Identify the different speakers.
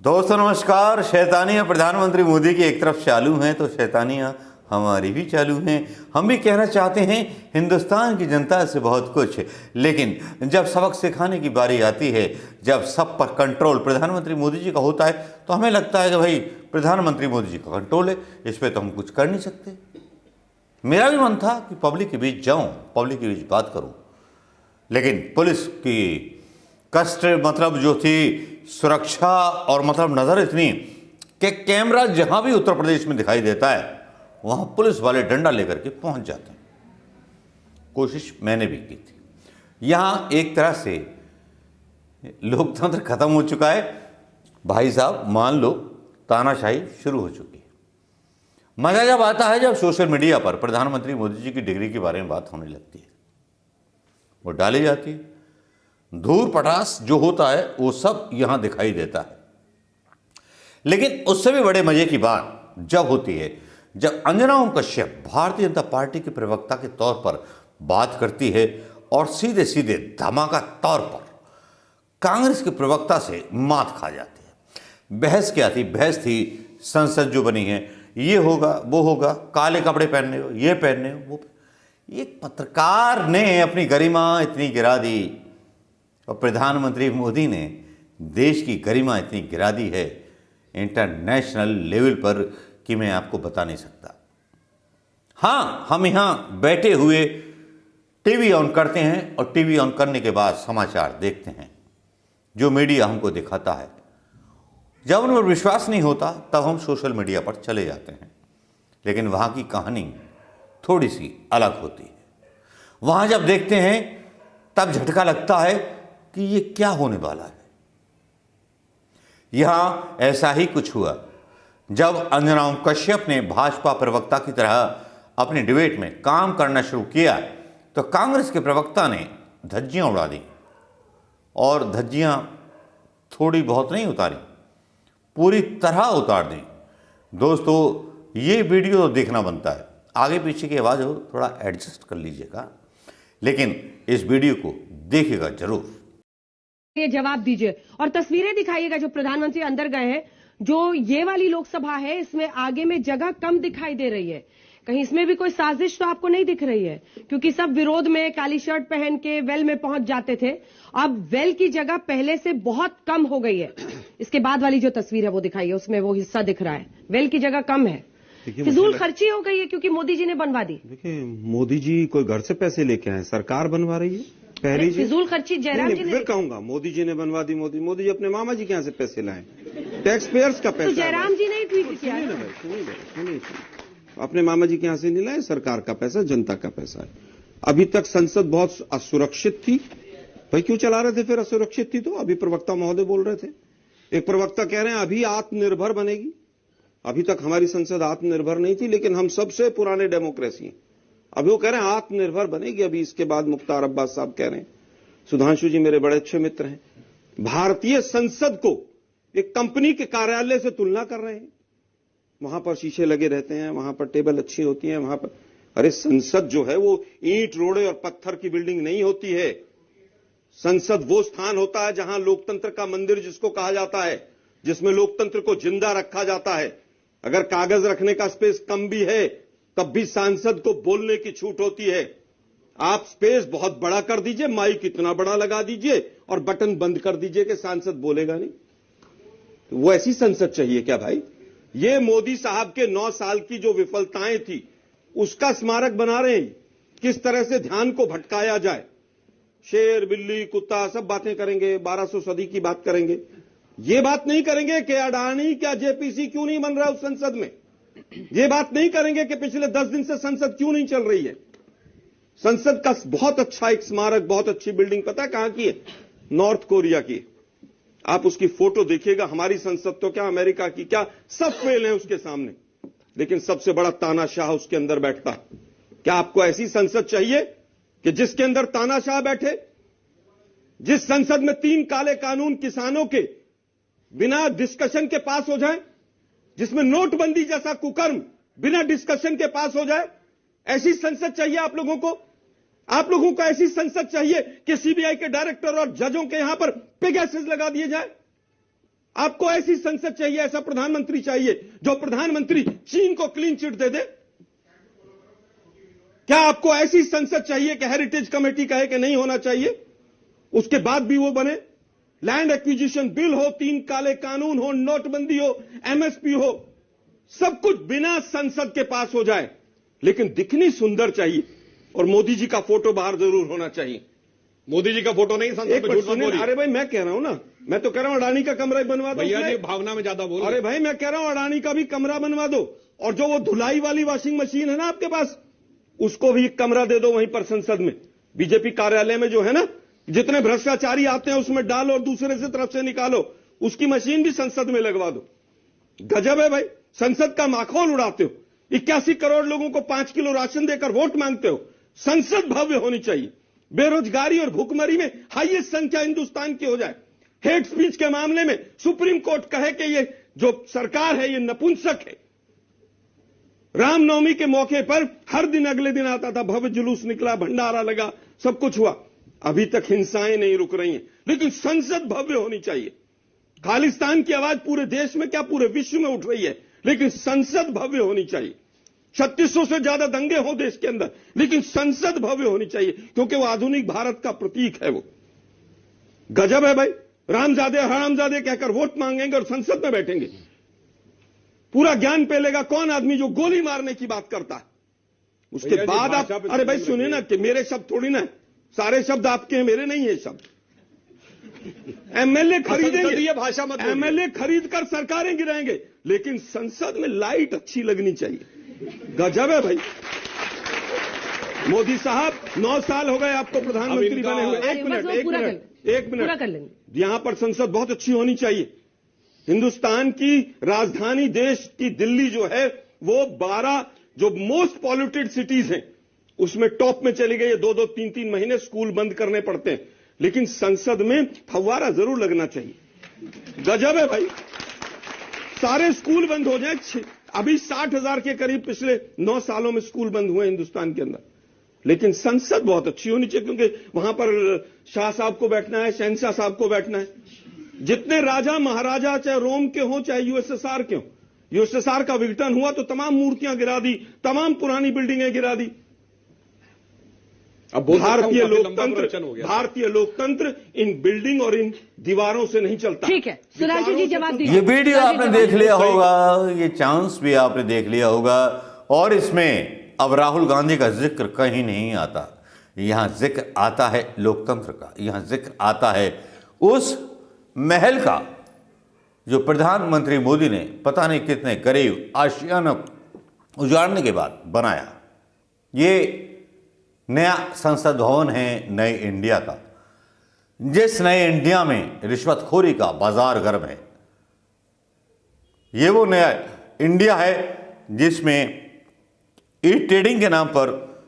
Speaker 1: दोस्तों नमस्कार। शैतानियाँ प्रधानमंत्री मोदी की एक तरफ चालू हैं तो शैतानियाँ हमारी भी चालू हैं। हम भी कहना चाहते हैं हिंदुस्तान की जनता से बहुत कुछ, लेकिन जब सबक सिखाने की बारी आती है, जब सब पर कंट्रोल प्रधानमंत्री मोदी जी का होता है तो हमें लगता है कि भाई प्रधानमंत्री मोदी जी का कंट्रोल है, इस पर तो हम कुछ कर नहीं सकते। मेरा भी मन था कि पब्लिक के बीच जाऊं, पब्लिक के बीच बात करूं, लेकिन पुलिस की कष्ट मतलब जो थी सुरक्षा और मतलब नज़र इतनी कि कैमरा जहां भी उत्तर प्रदेश में दिखाई देता है वहां पुलिस वाले डंडा लेकर के पहुंच जाते हैं। कोशिश मैंने भी की थी। यहां एक तरह से लोकतंत्र खत्म हो चुका है भाई साहब, मान लो तानाशाही शुरू हो चुकी है। मजा जब आता है जब सोशल मीडिया पर प्रधानमंत्री मोदी जी की डिग्री के बारे में बात होने लगती है, वो डाली जाती है, धूल पटास जो होता है वो सब यहां दिखाई देता है। लेकिन उससे भी बड़े मजे की बात जब होती है जब अंजना ओम कश्यप भारतीय जनता पार्टी के प्रवक्ता के तौर पर बात करती है और सीधे सीधे धमाका तौर पर कांग्रेस के प्रवक्ता से मात खा जाती है। बहस क्या थी? बहस थी संसद जो बनी है, ये होगा वो होगा, काले कपड़े पहनने हो, ये पहनने हो, वो। एक पत्रकार ने अपनी गरिमा इतनी गिरा दी और प्रधानमंत्री मोदी ने देश की गरिमा इतनी गिरा दी है इंटरनेशनल लेवल पर कि मैं आपको बता नहीं सकता। हाँ, हम यहाँ बैठे हुए टीवी ऑन करते हैं और टीवी ऑन करने के बाद समाचार देखते हैं जो मीडिया हमको दिखाता है। जब उन पर विश्वास नहीं होता तब हम सोशल मीडिया पर चले जाते हैं, लेकिन वहाँ की कहानी थोड़ी सी अलग होती है। वहाँ जब देखते हैं तब झटका लगता है कि ये क्या होने वाला है। यहां ऐसा ही कुछ हुआ जब अंजना ओम कश्यप ने भाजपा प्रवक्ता की तरह अपने डिबेट में काम करना शुरू किया तो कांग्रेस के प्रवक्ता ने धज्जियां उड़ा दी, और धज्जियां थोड़ी बहुत नहीं उतारी, पूरी तरह उतार दी। दोस्तों ये वीडियो तो देखना बनता है, आगे पीछे की आवाज़ हो थोड़ा एडजस्ट कर लीजिएगा, लेकिन इस वीडियो को देखिएगा जरूर।
Speaker 2: ये जवाब दीजिए और तस्वीरें दिखाइएगा जो प्रधानमंत्री अंदर गए हैं। जो ये वाली लोकसभा है इसमें आगे में जगह कम दिखाई दे रही है, कहीं इसमें भी कोई साजिश तो आपको नहीं दिख रही है? क्योंकि सब विरोध में काली शर्ट पहन के वेल में पहुंच जाते थे, अब वेल की जगह पहले से बहुत कम हो गई है। इसके बाद वाली जो तस्वीर है वो दिखाइए, उसमें वो हिस्सा दिख रहा है, वेल की जगह कम है। फिजूल खर्ची हो गई है क्योंकि मोदी जी ने बनवा दी।
Speaker 3: देखिए मोदी जी कोई घर से पैसे लेके आए, सरकार बनवा रही है। पहली
Speaker 2: फिजूल खर्ची जयराम जी ने,
Speaker 3: फिर कहूंगा मोदी जी ने बनवा दी। मोदी जी अपने मामा जी के यहाँ से पैसे लाए, टैक्स पेयर्स का पैसा।
Speaker 2: तो जयराम जी ने ट्वीट किया।
Speaker 3: सुनिए, अपने मामा जी के यहाँ से नहीं लाए, सरकार का पैसा, जनता का पैसा है। अभी तक संसद बहुत असुरक्षित थी। भाई क्यों चला रहे थे फिर? असुरक्षित थी तो अभी प्रवक्ता महोदय बोल रहे थे, एक प्रवक्ता कह रहे हैं अभी आत्मनिर्भर बनेगी। अभी तक हमारी संसद आत्मनिर्भर नहीं थी, लेकिन हम सबसे पुराने डेमोक्रेसी हैं। अभी वो कह रहे हैं आत्मनिर्भर बनेगी। अभी इसके बाद मुख्तार अब्बास साहब कह रहे हैं, सुधांशु जी मेरे बड़े अच्छे मित्र हैं, भारतीय संसद को एक कंपनी के कार्यालय से तुलना कर रहे हैं। वहां पर शीशे लगे रहते हैं, वहां पर टेबल अच्छी होती है, वहां पर। अरे संसद जो है वो ईंट रोड़े और पत्थर की बिल्डिंग नहीं होती है। संसद वो स्थान होता है जहां लोकतंत्र का मंदिर जिसको कहा जाता है, जिसमें लोकतंत्र को जिंदा रखा जाता है। अगर कागज रखने का स्पेस कम भी है तब भी सांसद को बोलने की छूट होती है। आप स्पेस बहुत बड़ा कर दीजिए, माइक इतना बड़ा लगा दीजिए और बटन बंद कर दीजिए कि सांसद बोलेगा नहीं। तो वो ऐसी संसद चाहिए क्या भाई? ये मोदी साहब के 9 साल की जो विफलताएं थी उसका स्मारक बना रहे हैं। किस तरह से ध्यान को भटकाया जाए, शेर बिल्ली कुत्ता सब बातें करेंगे, 1200 सदी की बात करेंगे। ये बात नहीं करेंगे कि अडानी क्या जेपीसी क्यों नहीं बन रहा उस संसद में। ये बात नहीं करेंगे कि पिछले 10 दिन से संसद क्यों नहीं चल रही है। संसद का बहुत अच्छा एक स्मारक, बहुत अच्छी बिल्डिंग, पता है कहां की है? नॉर्थ कोरिया की। आप उसकी फोटो देखिएगा। हमारी संसद तो क्या, अमेरिका की क्या, सब फेल है उसके सामने, लेकिन सबसे बड़ा तानाशाह उसके अंदर बैठता। क्या आपको ऐसी संसद चाहिए कि जिसके अंदर तानाशाह बैठे? जिस संसद में 3 काले कानून किसानों के बिना डिस्कशन के पास हो जाए, जिसमें नोटबंदी जैसा कुकर्म बिना डिस्कशन के पास हो जाए, ऐसी संसद चाहिए आप लोगों को? आप लोगों को ऐसी संसद चाहिए कि सीबीआई के डायरेक्टर और जजों के यहां पर पेगासस लगा दिए जाए? आपको ऐसी संसद चाहिए, ऐसा प्रधानमंत्री चाहिए जो प्रधानमंत्री चीन को क्लीन चिट दे दे? क्या आपको ऐसी संसद चाहिए कि हेरिटेज कमेटी कहे कि नहीं होना चाहिए, उसके बाद भी वो बने? लैंड एक्विजिशन बिल हो, 3 काले कानून हो, नोटबंदी हो, एमएसपी हो, सब कुछ बिना संसद के पास हो जाए, लेकिन दिखनी सुंदर चाहिए और मोदी जी का फोटो बाहर जरूर होना चाहिए।
Speaker 4: मोदी जी का फोटो नहीं संसद में, झूठ मत बोलिए।
Speaker 3: अरे भाई मैं कह रहा हूं ना, मैं तो कह रहा हूं अडानी का कमरा ही बनवा दो।
Speaker 4: भैया जी भावना में ज्यादा बोल रहे
Speaker 3: अरे
Speaker 4: हैं।
Speaker 3: भाई मैं कह रहा हूं अडानी का भी कमरा बनवा दो, और जो वो धुलाई वाली वॉशिंग मशीन है ना आपके पास, उसको भी एक कमरा दे दो वहीं पर संसद में, बीजेपी कार्यालय में जो है ना, जितने भ्रष्टाचारी आते हैं उसमें डालो और दूसरे से तरफ से निकालो, उसकी मशीन भी संसद में लगवा दो। गजब है भाई, संसद का माखौल उड़ाते हो। 81 करोड़ लोगों को 5 किलो राशन देकर वोट मांगते हो। संसद भव्य होनी चाहिए। बेरोजगारी और भुखमरी में हाईएस्ट संख्या हिंदुस्तान की हो जाए। हेट स्पीच के मामले में सुप्रीम कोर्ट कहे कि ये जो सरकार है ये नपुंसक है। रामनवमी के मौके पर हर दिन अगले दिन आता था, भव्य जुलूस निकला, भंडारा लगा, सब कुछ हुआ। अभी तक हिंसाएं नहीं रुक रही हैं, लेकिन संसद भव्य होनी चाहिए। खालिस्तान की आवाज पूरे देश में क्या पूरे विश्व में उठ रही है, लेकिन संसद भव्य होनी चाहिए। 3600 से ज्यादा दंगे हो देश के अंदर, लेकिन संसद भव्य होनी चाहिए, क्योंकि वो आधुनिक भारत का प्रतीक है। वो गजब है भाई, रामजादे हरामजादे कहकर वोट मांगेंगे और संसद में बैठेंगे। पूरा ज्ञान पेलेगा कौन आदमी जो गोली मारने की बात करता है। उसके बाद आप, अरे भाई सुनिए ना, कि मेरे शब्द थोड़ी ना, सारे शब्द आपके हैं, मेरे नहीं है शब्द। एमएलए खरीदेंगे,
Speaker 4: भाषा मत बोलिए।
Speaker 3: एमएलए खरीद कर सरकारें गिराएंगे, लेकिन संसद में लाइट अच्छी लगनी चाहिए। गजब है भाई। मोदी साहब 9 साल हो गए आपको प्रधानमंत्री बने हुए। एक मिनट, यहां पर संसद बहुत अच्छी होनी चाहिए। हिंदुस्तान की राजधानी देश की दिल्ली जो है, वो 12 जो मोस्ट पॉल्यूटेड सिटीज हैं उसमें टॉप में चली गई है। 2-2, 3-3 महीने स्कूल बंद करने पड़ते हैं, लेकिन संसद में फव्वारा जरूर लगना चाहिए। गजब है भाई, सारे स्कूल बंद हो जाए। अभी 60,000 के करीब पिछले 9 सालों में स्कूल बंद हुए हिंदुस्तान के अंदर, लेकिन संसद बहुत अच्छी होनी चाहिए, क्योंकि वहां पर शाह साहब को बैठना है, शहनशाह साहब को बैठना है। जितने राजा महाराजा, चाहे रोम के हों चाहे यूएसएसआर के हों, यूएसएसआर का विघटन हुआ तो तमाम मूर्तियां गिरा दी, तमाम पुरानी बिल्डिंगें गिरा दी।
Speaker 4: अब
Speaker 3: भारतीय लोकतंत्र इन बिल्डिंग और इन दीवारों से नहीं चलता।
Speaker 2: ठीक है, सुधांशु जी जवाब दीजिए।
Speaker 1: ये वीडियो आपने देख लिया होगा, ये चांस भी आपने देख लिया होगा, और इसमें अब राहुल गांधी का जिक्र कहीं नहीं आता। यहां जिक्र आता है लोकतंत्र का, यहां जिक्र आता है उस महल का जो प्रधानमंत्री मोदी ने पता नहीं कितने करीब आशियाना उजाड़ने के बाद बनाया। ये नया संसद भवन है नए इंडिया का, जिस नए इंडिया में रिश्वतखोरी का बाजार गर्म है। ये वो नया इंडिया है जिसमें ई ट्रेडिंग के नाम पर